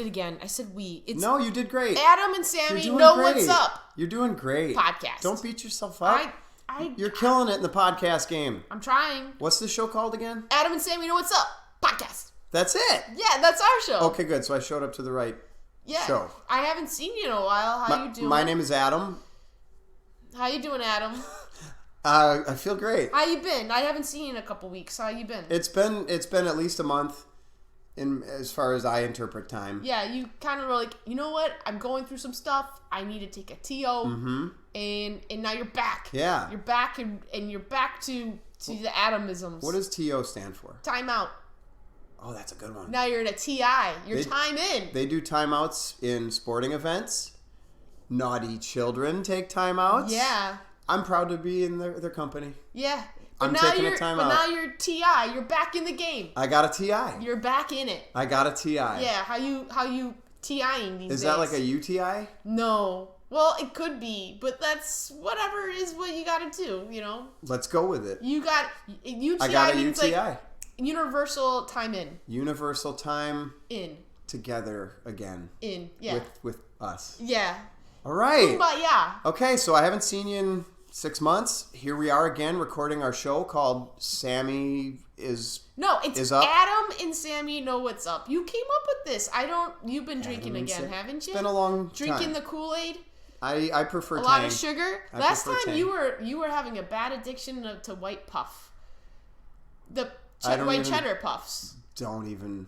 it again. I said we. No, you did great. Adam and Sammy know what's up. You're doing great. Podcast. Don't beat yourself up. You're killing it in the podcast game. I'm trying. What's the show called again? Adam and Sammy know what's up. Podcast. That's it. Yeah, that's our show. Okay, good. So I showed up to the right show. I haven't seen you in a while. How you doing? My name is Adam. How you doing, Adam? I feel great. How you been? I haven't seen you in a couple weeks. How you been? It's been at least a month, in as far as I interpret time. Yeah, you kind of were like, you know what? I'm going through some stuff. I need to take a TO. Mm-hmm. And now you're back. Yeah. You're back and you're back to the Adamisms. What does TO stand for? Timeout. Oh, that's a good one. Now you're in a TI. You're time in. They do timeouts in sporting events. Naughty children take timeouts. Yeah. I'm proud to be in their company. Yeah. I'm taking a timeout. But now you're TI. You're back in the game. I got a TI. You're back in it. I got a TI. Yeah. How you TIing these days? Is that like a UTI? No. Well, it could be, but that's whatever is what you got to do, you know? Let's go with it. UTI I got a means UTI. like universal time in. Universal time in. Together again. In, yeah. With us. Yeah. All right. Yeah. Okay, so I haven't seen you in 6 months. Here we are again recording our show called Sami is up. Adam and Sammy know what's up. You came up with this. You've been drinking again, haven't you? It's been a long Drinking time. the Kool-Aid? I prefer a Tang. lot of sugar. Last time Tang. you were having a bad addiction to white puff. The white cheddar puffs. Don't even.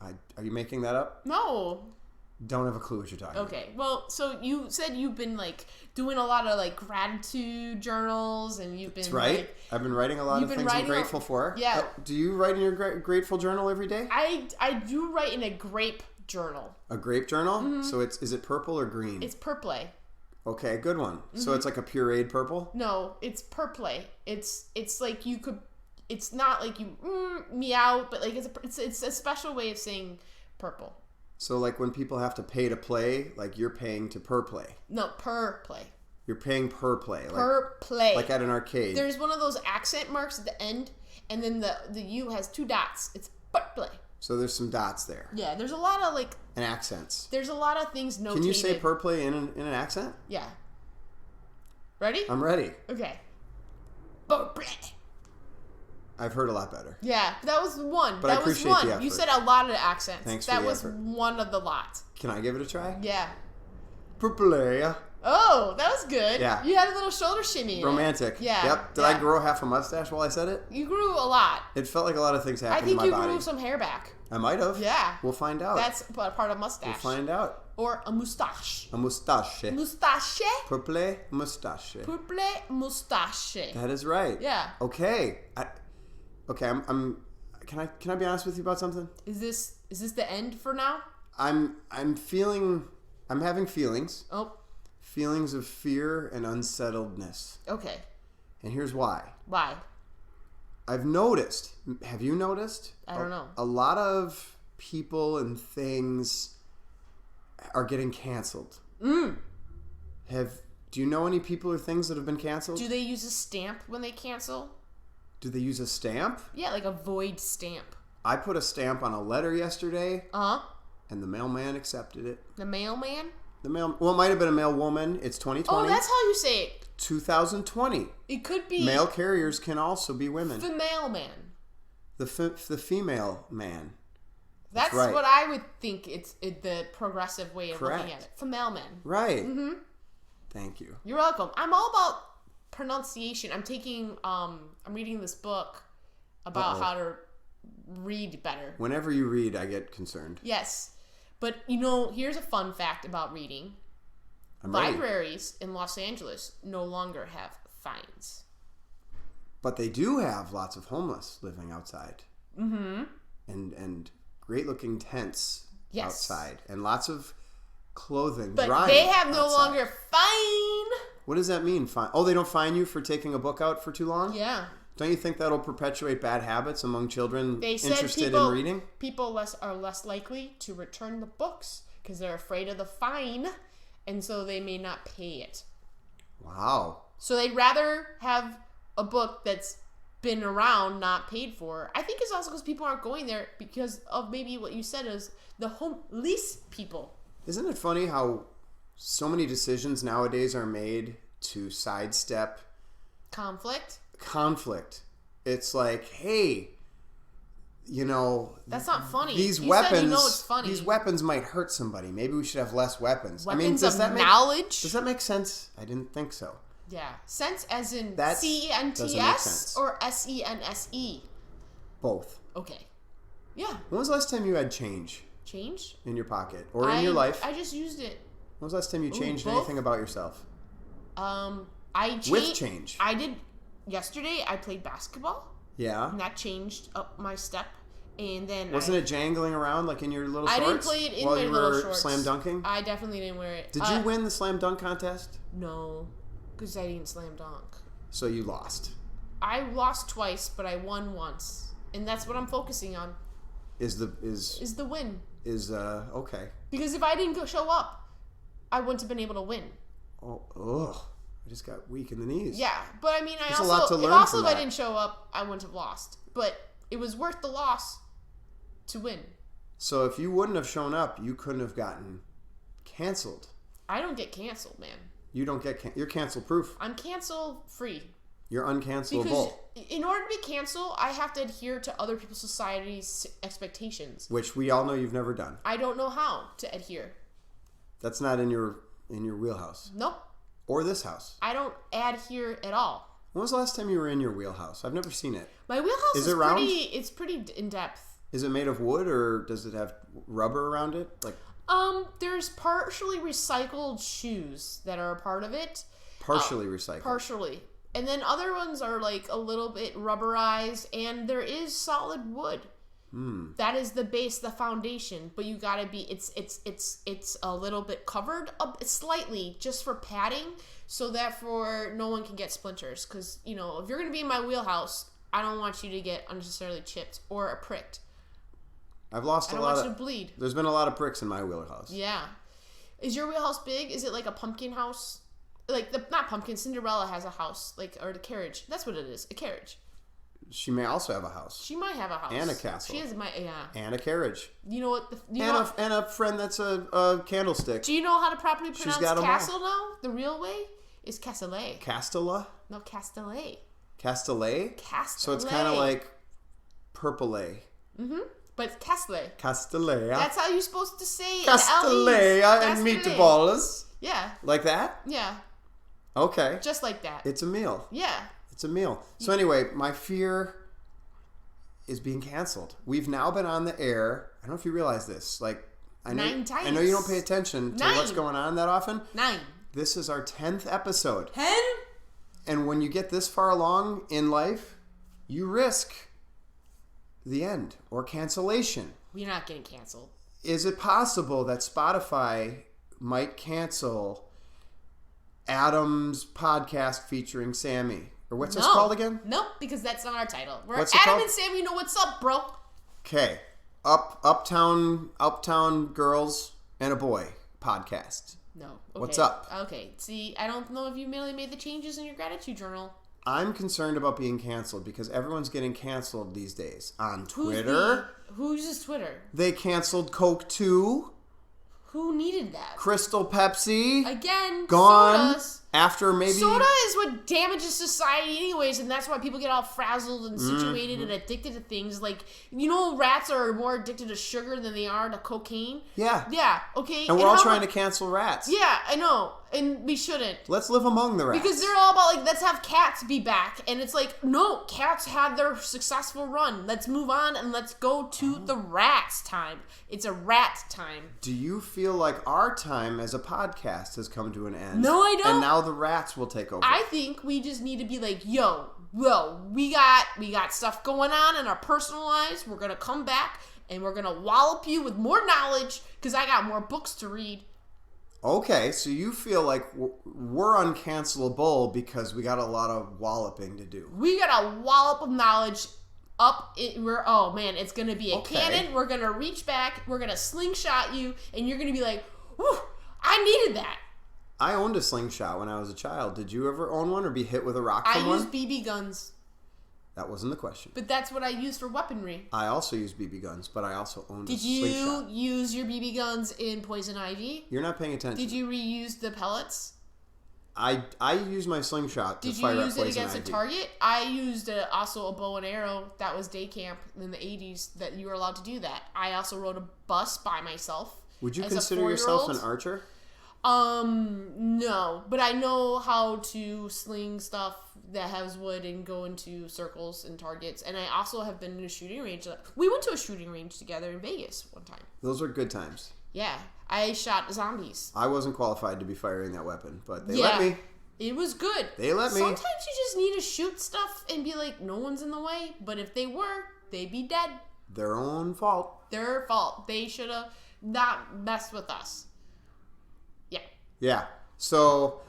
Are you making that up? No. Don't have a clue what you're talking about. Okay. Well, so you said you've been like doing a lot of like gratitude journals, and you've been. That's right. Like, I've been writing a lot of things I'm grateful for. Yeah. Do you write in your grateful journal every day? I do write in a grape journal. A grape journal? Mm-hmm. So is it purple or green? It's purple. Okay, good one. Mm-hmm. So it's like a pureed purple? No, it's purple. It's like you could. It's not like you meow, but like it's a special way of saying purple. So like when people have to pay to play, like you're paying to per play. No, per play. You're paying per play. Per play. Like at an arcade. There's one of those accent marks at the end, and then the U has 2 dots. It's per play. So there's some dots there. Yeah, there's a lot of like... And accents. There's a lot of things notated. Can you say per play in an accent? Yeah. Ready? I'm ready. Okay. Per play. I've heard a lot better. Yeah, that was one. But that I appreciate was one. the effort. You said a lot of accents. Thanks for that the was effort. one of the lot. Can I give it a try? Yeah. Per play. Oh, that was good. Yeah. You had a little shoulder shimmy. Romantic. Yeah. Yep. Did I grow half a mustache while I said it? You grew a lot. It felt like a lot of things happened in my body. body. I think you grew some hair back. I might have. Yeah. We'll find out. That's part of mustache. We'll find out. Or a moustache. A moustache. Moustache. Purple moustache. Purple moustache. That is right. Yeah. Okay. I'm. Can I be honest with you about something? Is this the end for now? I'm having feelings. Oh. Feelings of fear and unsettledness. Okay. And here's why. Why? I've noticed. Have you noticed? I don't know. A lot of people and things are getting canceled. Do you know any people or things that have been canceled? Do they use a stamp when they cancel? Do they use a stamp? Yeah, like a void stamp. I put a stamp on a letter yesterday. Uh-huh. And the mailman accepted it. The mailman? Well, it might have been a mail woman. It's 2020. Oh, that's how you say it. 2020. It could be. Mail carriers can also be women. The mailman. The female man. That's right. what I would think it's the progressive way of looking at it. The mailman. Right. Mm-hmm. Thank you. You're welcome. I'm all about pronunciation. I'm reading this book about how to read better. Whenever you read, I get concerned. Yes. But, here's a fun fact about reading. I'm ready. Libraries in Los Angeles no longer have fines. But they do have lots of homeless living outside. Mm-hmm. And great-looking tents outside. And lots of clothing drying But they have no outside. longer fine. What does that mean? Fine? Oh, they don't fine you for taking a book out for too long? Yeah. Don't you think that'll perpetuate bad habits among children interested in reading? People are less likely to return the books because they're afraid of the fine, and so they may not pay it. Wow. So they'd rather have a book that's been around, not paid for. I think it's also because people aren't going there because of maybe what you said is the home lease people. Isn't it funny how so many decisions nowadays are made to sidestep conflict? It's like, hey, that's not funny. These weapons, it's funny. These weapons might hurt somebody. Maybe we should have less weapons. Weapons of knowledge. Does that make sense? I didn't think so. Yeah, sense as in That's, CENTS or SENSE? Both. Okay. Yeah. When was the last time you had change? Change? In your pocket or in your life? I just used it. When was the last time you changed anything about yourself? I changed. With change. I did yesterday. I played basketball. Yeah. And that changed up my step. And then wasn't it jangling around like in your little shorts? I didn't play it in while my you little were shorts. Slam dunking? I definitely didn't wear it. Did you win the slam dunk contest? No, because I didn't slam dunk. So you lost. I lost twice, but I won once, and that's what I'm focusing on. Is the win? Okay. Because if I didn't show up, I wouldn't have been able to win. Oh, ugh. I just got weak in the knees. Yeah, but I mean, There's a lot to learn from if that. I didn't show up, I wouldn't have lost. But it was worth the loss to win. So if you wouldn't have shown up, you couldn't have gotten canceled. I don't get canceled, man. You don't get you're cancel proof. I'm cancel free. You're uncancelable. Because in order to be canceled, I have to adhere to other people's society's expectations, which we all know you've never done. I don't know how to adhere. That's not in your wheelhouse. Nope. Or this house. I don't adhere at all. When was the last time you were in your wheelhouse? I've never seen it. My wheelhouse is round? It's pretty in depth. Is it made of wood or does it have rubber around it? There's partially recycled shoes that are a part of it. Partially recycled. Partially. And then other ones are like a little bit rubberized, and there is solid wood. That is the base, the foundation. But you gotta be. It's a little bit covered up slightly just for padding, so that for no one can get splinters. Because if you're gonna be in my wheelhouse, I don't want you to get unnecessarily chipped or pricked. I've lost a lot. I don't want you to bleed. There's been a lot of pricks in my wheelhouse. Yeah. Is your wheelhouse big? Is it like a pumpkin house? Like not pumpkin. Cinderella has a house, or the carriage. That's what it is. A carriage. She may also have a house. She might have a house and a castle. She is and a carriage. You know what? And a friend that's a candlestick. Do you know how to properly pronounce castle now? The real way is castellet. Castella? No, castellet. Castellet? Castellet. So it's kind of like purple-a. But it's castellet. Castellet. That's how you're supposed to say Castellet and meatballs. Yeah. Like that? Yeah. Okay. Just like that. It's a meal. Yeah. It's a meal. So anyway, my fear is being canceled. We've now been on the air. I don't know if you realize this. I know 9 times. I know you don't pay attention to what's going on that often. 9. This is our 10th episode. 10? And when you get this far along in life, you risk the end or cancellation. We're not getting canceled. Is it possible that Spotify might cancel Adam's podcast featuring Sami? Or what's this called again? Nope, because that's not our title. We're what's Adam and Sami know what's up, bro. Okay. Uptown Girls and a Boy podcast. No. Okay. What's up? Okay. See, I don't know if you really made the changes in your gratitude journal. I'm concerned about being canceled because everyone's getting canceled these days. On Twitter. Who uses Twitter? They canceled Coke 2. Who needed that? Crystal Pepsi. Again, gone. Sodas. After maybe... Soda is what damages society anyways, and that's why people get all frazzled and situated and addicted to things. Like, rats are more addicted to sugar than they are to cocaine? Yeah. Yeah, okay. And we're all trying to cancel rats. Yeah, I know. And we shouldn't. Let's live among the rats. Because they're all about, let's have cats be back. And it's like, no, cats had their successful run. Let's move on and let's go to the rats time. It's a rat time. Do you feel like our time as a podcast has come to an end? No, I don't. And now the rats will take over. I think we just need to be like, we got stuff going on in our personal lives. We're going to come back and we're going to wallop you with more knowledge because I got more books to read. Okay, so you feel like we're uncancelable because we got a lot of walloping to do. We got a wallop of knowledge it's going to be a cannon. We're going to reach back. We're going to slingshot you. And you're going to be like, whew, I needed that. I owned a slingshot when I was a child. Did you ever own one or be hit with a rock from one? I used BB guns. That wasn't the question. But that's what I use for weaponry. I also use BB guns, but I also owned a slingshot. Did you use your BB guns in Poison Ivy? You're not paying attention. Did you reuse the pellets? I used my slingshot to fire at Poison Ivy. Did you use it against a target? I used also a bow and arrow. That was day camp in the 80s that you were allowed to do that. I also rode a bus by myself. Would you consider yourself an archer? No, but I know how to sling stuff that has wood and go into circles and targets. And I also have been in a shooting range. We went to a shooting range together in Vegas one time. Those were good times. Yeah, I shot zombies. I wasn't qualified to be firing that weapon, but they let me. It was good. They let me. Sometimes you just need to shoot stuff and be like, no one's in the way. But if they were, they'd be dead. Their own fault. Their fault. They should have not messed with us. Yeah. Yeah. So,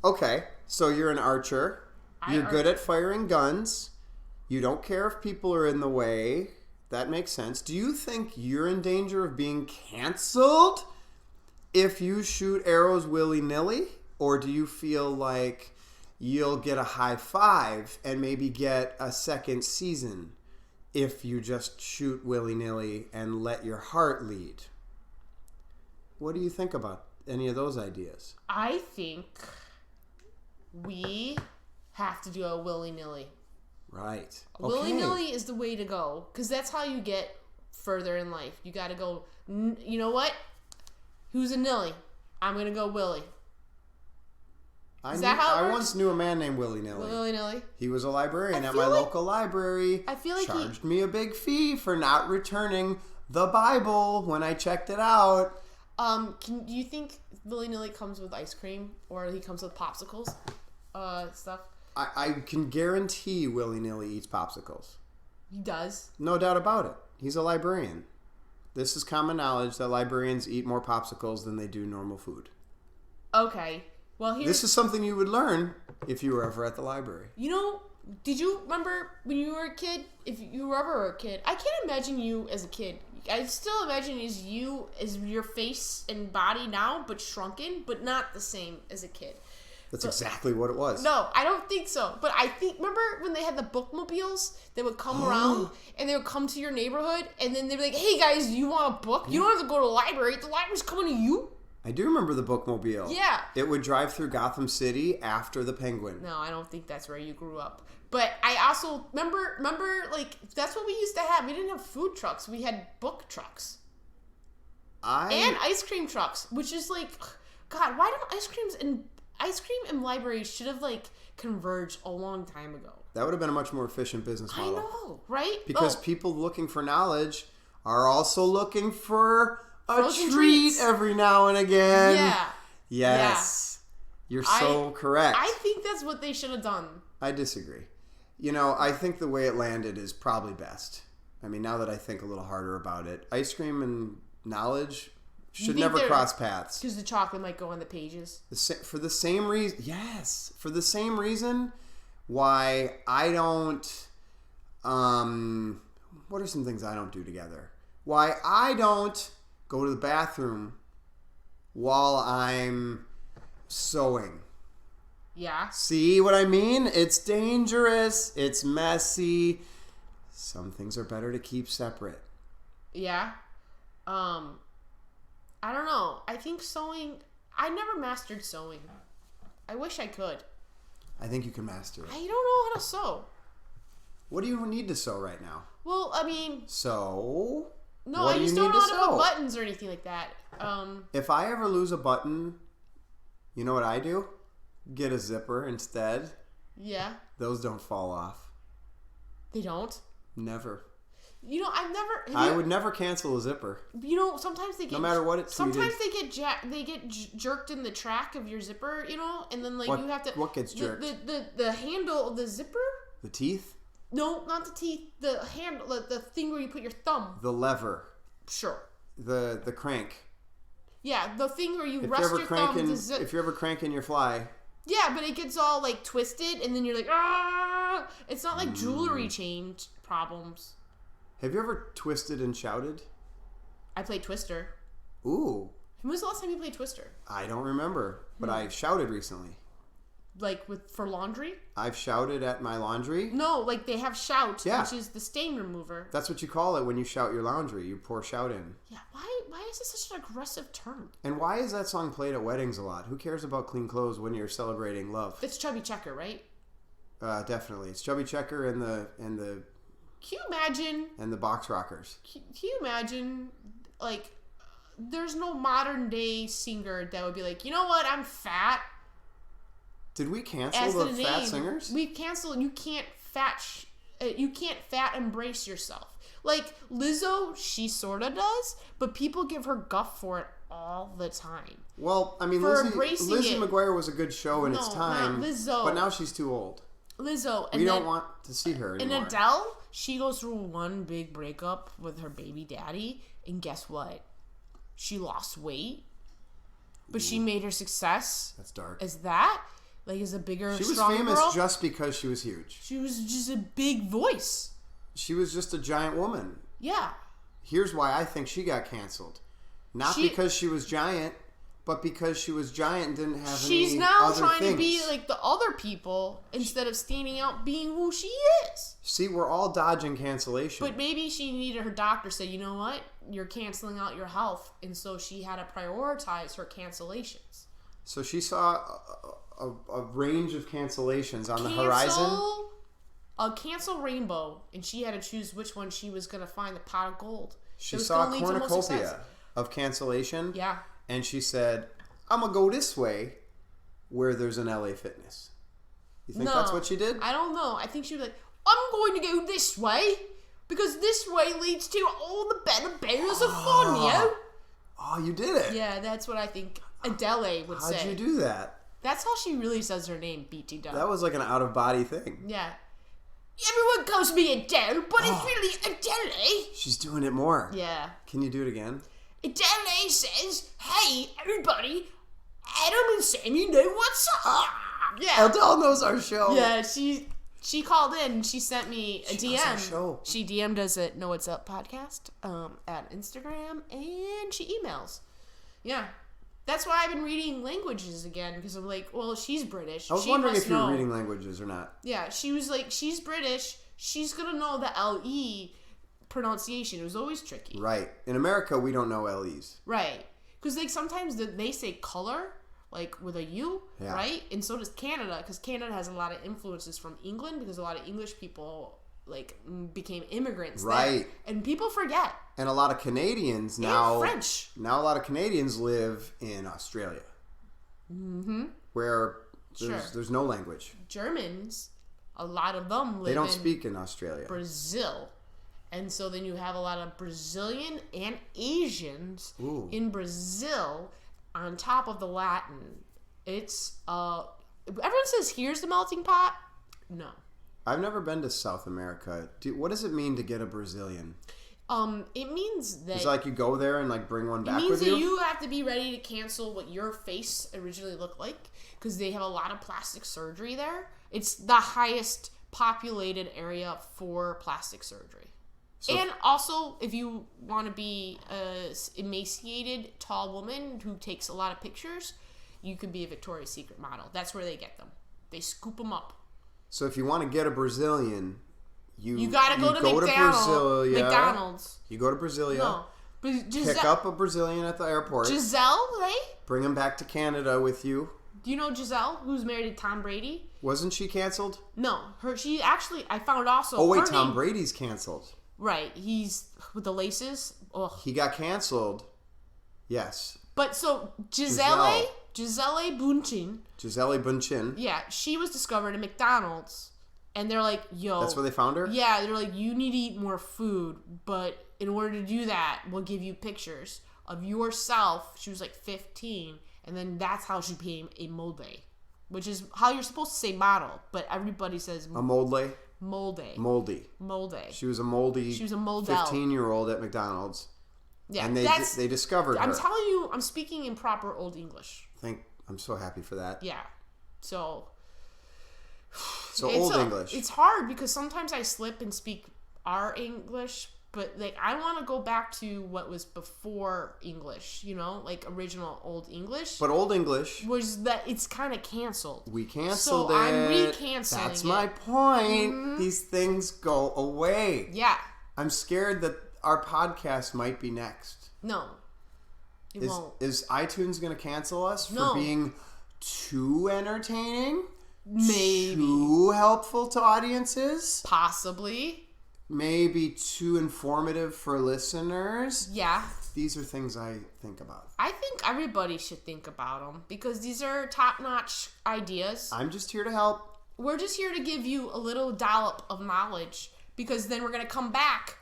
okay. So you're an archer. You're good at firing guns. You don't care if people are in the way. That makes sense. Do you think you're in danger of being canceled if you shoot arrows willy-nilly? Or do you feel like you'll get a high five and maybe get a second season if you just shoot willy-nilly and let your heart lead? What do you think about any of those ideas? I think we have to do a willy-nilly. Right. Okay. Willy-nilly is the way to go, because that's how you get further in life. You got to go, you know what? Who's a nilly? I'm going to go Willy. I once knew a man named Willy-nilly. Willy-nilly. He was a librarian at my local library. I feel like charged me a big fee for not returning the Bible when I checked it out. Do you think Willy-nilly comes with ice cream, or he comes with popsicles, stuff? I can guarantee Willy-nilly eats popsicles. He does? No doubt about it. He's a librarian. This is common knowledge that librarians eat more popsicles than they do normal food. Okay. Well, this is something you would learn if you were ever at the library. You know, did you remember when you were a kid? If you were ever a kid, I can't imagine you as a kid. I still imagine as your face and body now, but shrunken, but not the same as a kid. That's exactly what it was. No, I don't think so. But I think, remember when they had the bookmobiles that would come around and they would come to your neighborhood and then they'd be like, hey guys, do you want a book? You don't have to go to the library. The library's coming to you. I do remember the bookmobile. Yeah. It would drive through Gotham City after the Penguin. No, I don't think that's where you grew up. But I also remember like that's what we used to have. We didn't have food trucks. We had book trucks. And ice cream trucks, which is like, God, why don't ice cream and libraries should have like converged a long time ago. That would have been a much more efficient business model. I know, right? Because people looking for knowledge are also looking for a frozen treat treats every now and again. Yeah. Yes. Yeah. You're so correct. I think that's what they should have done. I disagree. You know, I think the way it landed is probably best. I mean, now that I think a little harder about it, ice cream and knowledge should never cross paths. Because the chocolate might go on the pages. For the same reason, yes. For the same reason why I don't, what are some things I don't do together? Why I don't go to the bathroom while I'm sewing. Yeah. See what I mean? It's dangerous. It's messy. Some things are better to keep separate. Yeah. I don't know. I think sewing... I never mastered sewing. I wish I could. I think you can master it. I don't know how to sew. What do you need to sew right now? Well, I mean... So... No, I just don't know how to put buttons or anything like that. If I ever lose a button, you know what I do? Get a zipper instead. Yeah. Those don't fall off. They don't? Never. You know, I would never cancel a zipper. You know, sometimes they get... No matter what it's tweeted. Sometimes they get jerked in the track of your zipper, you know? And then, like, you have to... What gets jerked? The handle of the zipper? The teeth? No, not the teeth. The handle, the thing where you put your thumb. The lever. Sure. The crank. Yeah, the thing where you rest your thumb to zip. If you're ever cranking your fly... Yeah, but it gets all, like, twisted, and then you're like, ah! It's not like jewelry chain problems. Have you ever twisted and shouted? I played Twister. Ooh. When was the last time you played Twister? I don't remember, but I shouted recently. like for laundry. I've shouted at my laundry. No, like they have shout, which is the stain remover. That's what you call it when you shout your laundry. You pour shout in. Yeah, why is this such an aggressive term? And why is that song played at weddings a lot? Who cares about clean clothes when you're celebrating love? It's Chubby Checker, right? Definitely. It's Chubby Checker and the Can you imagine? And the Box Rockers. Can you imagine, like, there's no modern day singer that would be like, you know what, I'm fat. Did we cancel the fat singers? We canceled. You can't fat embrace yourself. Like Lizzo, she sorta does, but people give her guff for it all the time. Well, I mean, Lizzie McGuire was a good show in its time, not Lizzo. But now she's too old. Lizzo, and we don't want to see her anymore. And Adele, she goes through one big breakup with her baby daddy, and guess what? She lost weight, but she made her success. That's dark. As that. Like, as a bigger, she was strong famous girl. just because she was huge. She was just a big voice. She was just a giant woman. Yeah. Here's why I think she got canceled. Not because she was giant, but because she was giant and didn't have any other She's now trying things. to be like the other people instead of standing out being who she is. See, we're all dodging cancellation. But maybe she needed her doctor to say, you know what? You're canceling out your health. And so she had to prioritize her cancellations. So she saw a range of cancellations on the horizon. A cancel rainbow, and she had to choose which one she was going to find the pot of gold. She saw a cornucopia of cancellation. Yeah. And she said, I'm going to go this way where there's an LA Fitness. You think that's what she did? I don't know. I think she was like, I'm going to go this way because this way leads to all the better bears of Fonio. Oh, you did it. Yeah, that's what I think Adele would say. How'd you do that? That's how she really says her name, BT Dub. That was like an out-of-body thing. Yeah. Everyone calls me Adele, but it's really Adele. She's doing it more. Yeah. Can you do it again? Adele says, hey, everybody, Adam and Sami know what's up. Yeah. Adele knows our show. Yeah, she called in and she sent me a DM. Knows our show. She DM'd us at Know What's Up podcast at Instagram, and she emails. Yeah. That's why I've been reading languages again, because I'm like, well, she's British. I was wondering if you were reading languages or not. Yeah, she was like, she's British. She's going to know the L-E pronunciation. It was always tricky. Right. In America, we don't know L-Es. Right. Because like sometimes they say color, like with a U, right? And so does Canada, because Canada has a lot of influences from England, because a lot of English people like became immigrants there. And people forget. And a lot of Canadians now... And French. Now a lot of Canadians live in Australia. Mm-hmm. Where there's no language. Germans, a lot of them live They don't speak in Australia. Brazil. And so then you have a lot of Brazilian and Asians in Brazil on top of the Latin. It's, everyone says, here's the melting pot. No. I've never been to South America. What does it mean to get a Brazilian? It means that... It's like you go there and like bring one back with you? It means that you have to be ready to cancel what your face originally looked like, because they have a lot of plastic surgery there. It's the highest populated area for plastic surgery. So, and also, if you want to be a emaciated, tall woman who takes a lot of pictures, you can be a Victoria's Secret model. That's where they get them. They scoop them up. So if you want to get a Brazilian, you gotta go to McDonald's. You go to Brasilia. No. Pick up a Brazilian at the airport. Giselle, right? Bring him back to Canada with you. Do you know Giselle, who's married to Tom Brady? Wasn't she canceled? No. She actually, I found also... Oh, wait, Tom Brady's canceled. Right. He's with the laces. Ugh. He got canceled. Yes. But so, Gisele Bündchen. Gisele Bündchen. Yeah, she was discovered at McDonald's. And they're like, yo. That's where they found her? Yeah, they're like, you need to eat more food. But in order to do that, we'll give you pictures of yourself. She was like 15. And then that's how she became a molde. Which is how you're supposed to say model. But everybody says... A molde? Moldy. She was a moldy 15-year-old at McDonald's. Yeah, and they discovered her. I'm telling you, I'm speaking in proper Old English. I'm so happy for that. Yeah. So Old English. It's hard because sometimes I slip and speak our English, But, like, I want to go back to what was before English, you know? Like, original Old English. But Old English... was that it's kind of canceled. We canceled it. So I'm re-canceling That's my point. Mm-hmm. These things go away. Yeah. I'm scared that our podcast might be next. No. It won't. Is iTunes going to cancel us No. for being too entertaining? Maybe. Too helpful to audiences? Possibly. Maybe too informative for listeners? Yeah. These are things I think about. I think everybody should think about them because these are top-notch ideas. I'm just here to help. We're just here to give you a little dollop of knowledge because then we're going to come back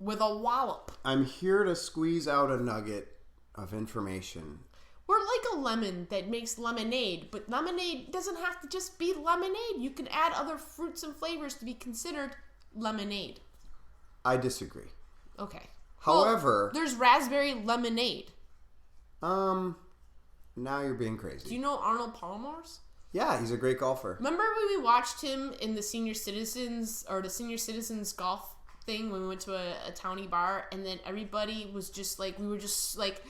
with a wallop. I'm here to squeeze out a nugget of information. We're like a lemon that makes lemonade, but lemonade doesn't have to just be lemonade. You can add other fruits and flavors to be considered lemonade. I disagree. Okay. However... Well, there's raspberry lemonade. Now you're being crazy. Do you know Arnold Palmer's? Yeah, he's a great golfer. Remember when we watched him in the senior citizens golf thing when we went to a towny bar, and then everybody was just like, we were just like,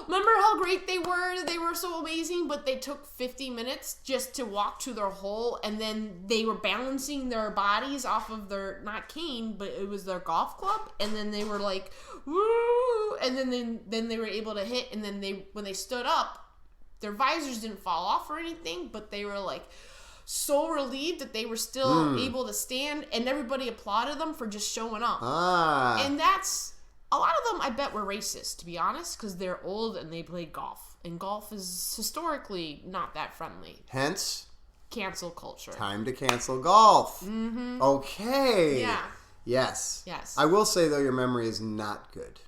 remember how great they were so amazing, but they took 50 minutes just to walk to their hole, and then they were balancing their bodies off of their, not cane, but it was their golf club, and then they were like, woo, and then they were able to hit, and then when they stood up, their visors didn't fall off or anything, but they were like so relieved that they were still able to stand, and everybody applauded them for just showing up. And that's, a lot of them I bet were racist, to be honest, because they're old and they played golf, and golf is historically not that friendly. Hence, cancel culture. Time to cancel golf. Mm-hmm. Okay. Yeah. Yes. Yes. I will say, though, your memory is not good.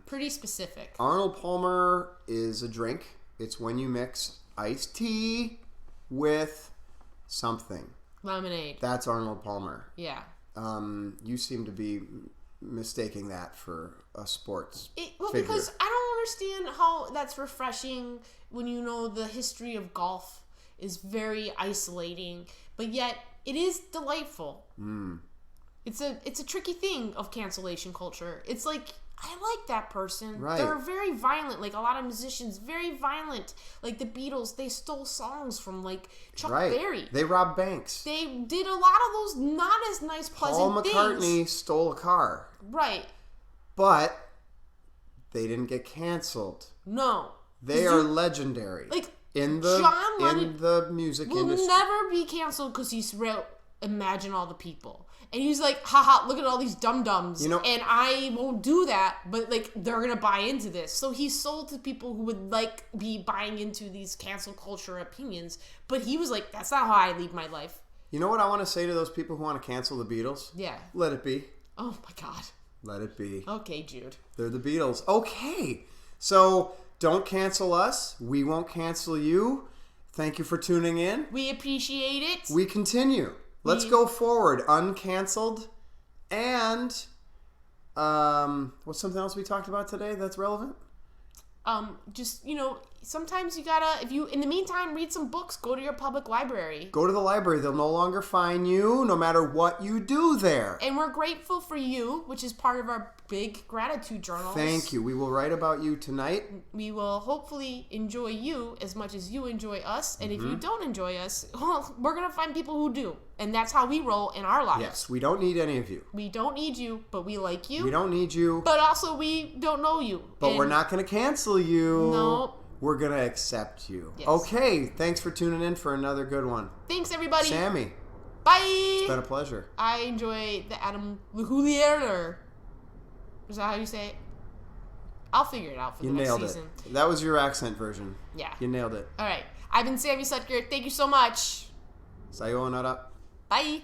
Pretty specific. Arnold Palmer is a drink. It's when you mix iced tea with something. Lemonade. That's Arnold Palmer. Yeah. You seem to be mistaking that for a sports figure. Because I don't understand how that's refreshing when you know the history of golf is very isolating, but yet it is delightful. It's a tricky thing of cancellation culture. It's like, I like that person. Right. They're very violent. Like a lot of musicians, very violent. Like the Beatles, they stole songs from like Chuck Berry. They robbed banks. They did a lot of those not as nice, pleasant things. Paul McCartney stole a car. Right. But they didn't get canceled. No. They are legendary. Like in the music industry. Will never be canceled because he's wrote Imagine All the People. And he's like, haha, look at all these dum-dums. And I won't do that, but like they're going to buy into this. So he sold to people who would like be buying into these cancel culture opinions. But he was like, that's not how I lead my life. You know what I want to say to those people who want to cancel the Beatles? Yeah. Let it be. Oh my God. Let it be. Okay, Jude. They're the Beatles. Okay. So don't cancel us. We won't cancel you. Thank you for tuning in. We appreciate it. We continue. Let's go forward. Uncanceled. And what's something else we talked about today that's relevant? Just, sometimes you gotta, in the meantime, read some books. Go to your public library. Go to the library. They'll no longer fine you, no matter what you do there. And we're grateful for you, which is part of our big gratitude journals. Thank you. We will write about you tonight. We will hopefully enjoy you as much as you enjoy us. And if you don't enjoy us, well, we're going to find people who do. And that's how we roll in our lives. Yes, we don't need any of you. We don't need you, but we like you. We don't need you. But also we don't know you. But we're not going to cancel you. No. We're going to accept you. Yes. Okay, thanks for tuning in for another good one. Thanks, everybody. Sami. Bye. It's been a pleasure. I enjoy the Adam Lehulier. Is that how you say it? I'll figure it out for the next season. It. That was your accent version. Yeah. You nailed it. All right. I've been Sami Sutker. Thank you so much. Sayonara. Bye.